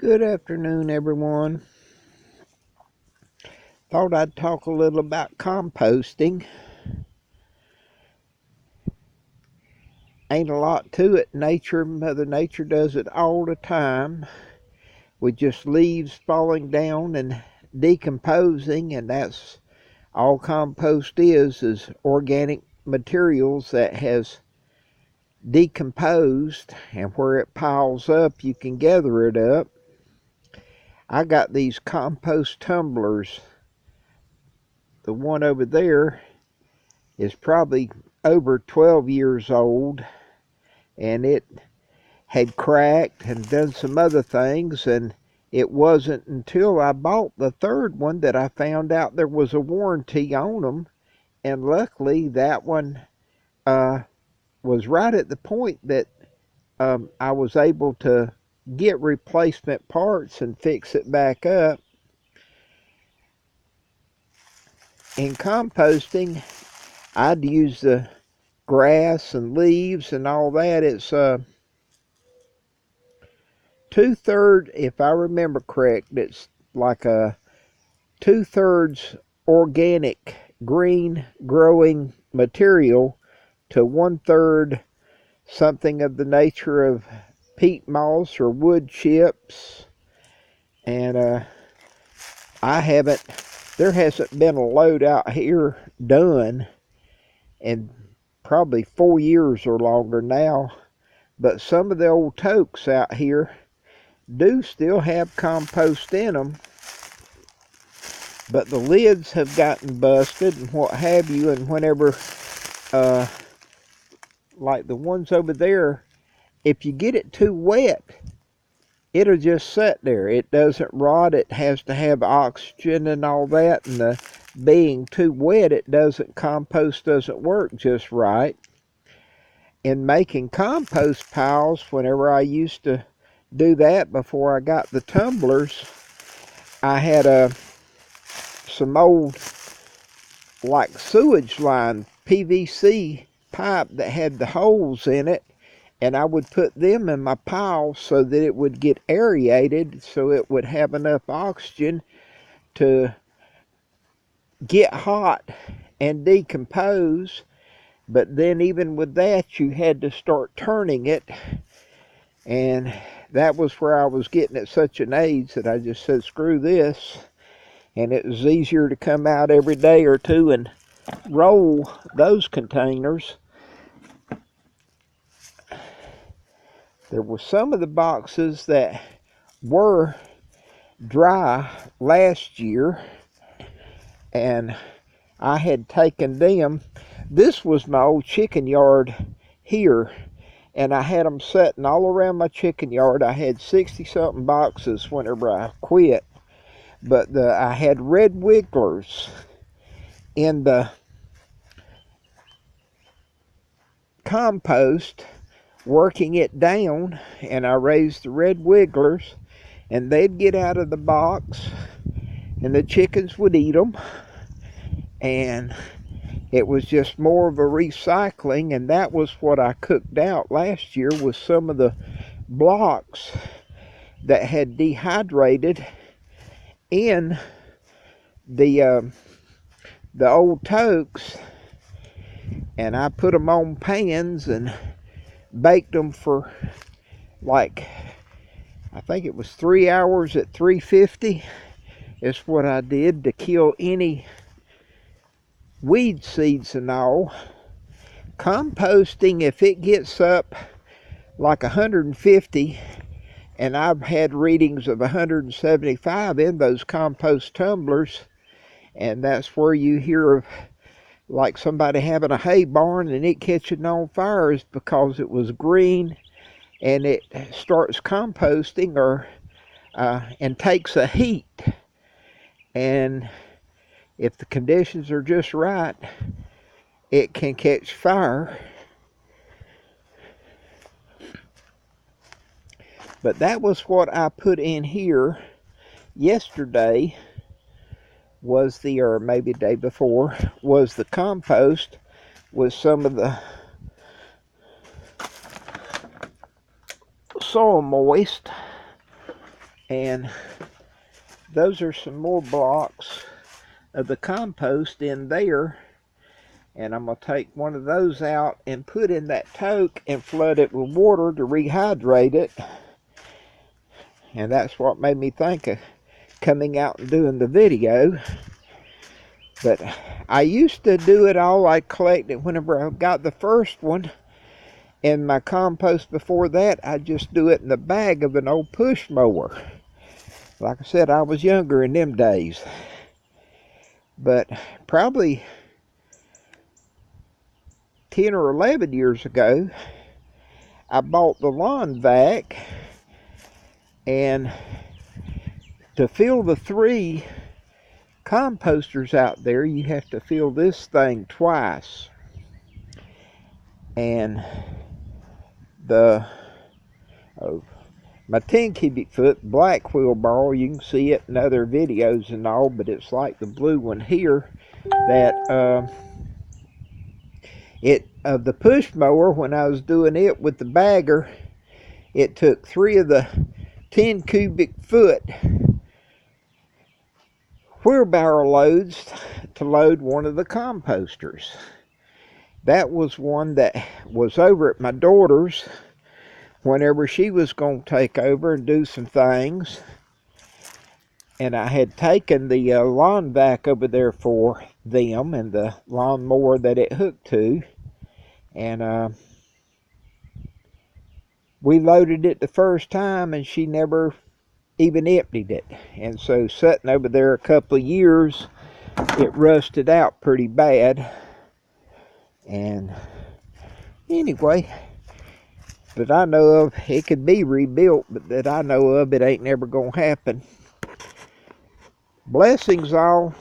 Good afternoon, everyone. Thought I'd talk a little about composting. Ain't a lot to it. Mother Nature does it all the time with just leaves falling down and decomposing, and that's all compost is organic materials that has decomposed, and where it piles up, you can gather it up. I got these compost tumblers. The one over there is probably over 12 years old, and it had cracked and done some other things, and it wasn't until I bought the third one that I found out there was a warranty on them. And luckily that one was right at the point that I was able to get replacement parts and fix it back up. In composting, I'd use the grass and leaves and all that. It's 2/3, if I remember correct, it's like a 2/3 organic green growing material to 1/3 something of the nature of peat moss or wood chips. And there hasn't been a load out here done in probably 4 years or longer now, but some of the old toques out here do still have compost in them, but the lids have gotten busted and what have you. And whenever like the ones over there, if you get it too wet, it'll just sit there. It doesn't rot. It has to have oxygen and all that, and being too wet, compost doesn't work just right. In making compost piles, whenever I used to do that before I got the tumblers, I had some old like sewage line PVC pipe that had the holes in it, and I would put them in my pile so that it would get aerated, so it would have enough oxygen to get hot and decompose. But then even with that, you had to start turning it, and that was where I was getting at such an age that I just said, screw this. And it was easier to come out every day or two and roll those containers. There were some of the boxes that were dry last year, and I had taken them. This was my old chicken yard here, and I had them sitting all around my chicken yard. I had 60-something boxes whenever I quit, but I had red wigglers in the compost, working it down, and I raised the red wigglers, and they'd get out of the box, and the chickens would eat them, and it was just more of a recycling. And that was what I cooked out last year, was some of the blocks that had dehydrated in the old toques, and I put them on pans and baked them for like, I think it was 3 hours at 350 is what I did, to kill any weed seeds and all. Composting, if it gets up like 150, and I've had readings of 175 in those compost tumblers, and that's where you hear of like somebody having a hay barn and it catching on fire, is because it was green, and it starts composting and takes a heat, and if the conditions are just right, it can catch fire. But that was what I put in here yesterday, or maybe the day before, was the compost with some of the soil moist. And those are some more blocks of the compost in there. And I'm going to take one of those out and put in that tote and flood it with water to rehydrate it. And that's what made me think of coming out and doing the video. But I used to do it all. I collected whenever I got the first one. And my compost before that, I just do it in the bag of an old push mower. Like I said, I was younger in them days. But probably 10 or 11 years ago, I bought the lawn vac, and to fill the 3 composters out there, you have to fill this thing twice. And my 10 cubic foot black wheelbarrow, you can see it in other videos and all, but it's like the blue one here, that the push mower, when I was doing it with the bagger, it took 3 of the 10 cubic foot wheelbarrow loads to load one of the composters. That was one that was over at my daughter's whenever she was going to take over and do some things. And I had taken the lawn vac over there for them and the lawnmower that it hooked to. And we loaded it the first time and she never even emptied it. And so sitting over there a couple of years, it rusted out pretty bad. And anyway, that I know of, it could be rebuilt, but that I know of, it ain't never gonna happen. Blessings all.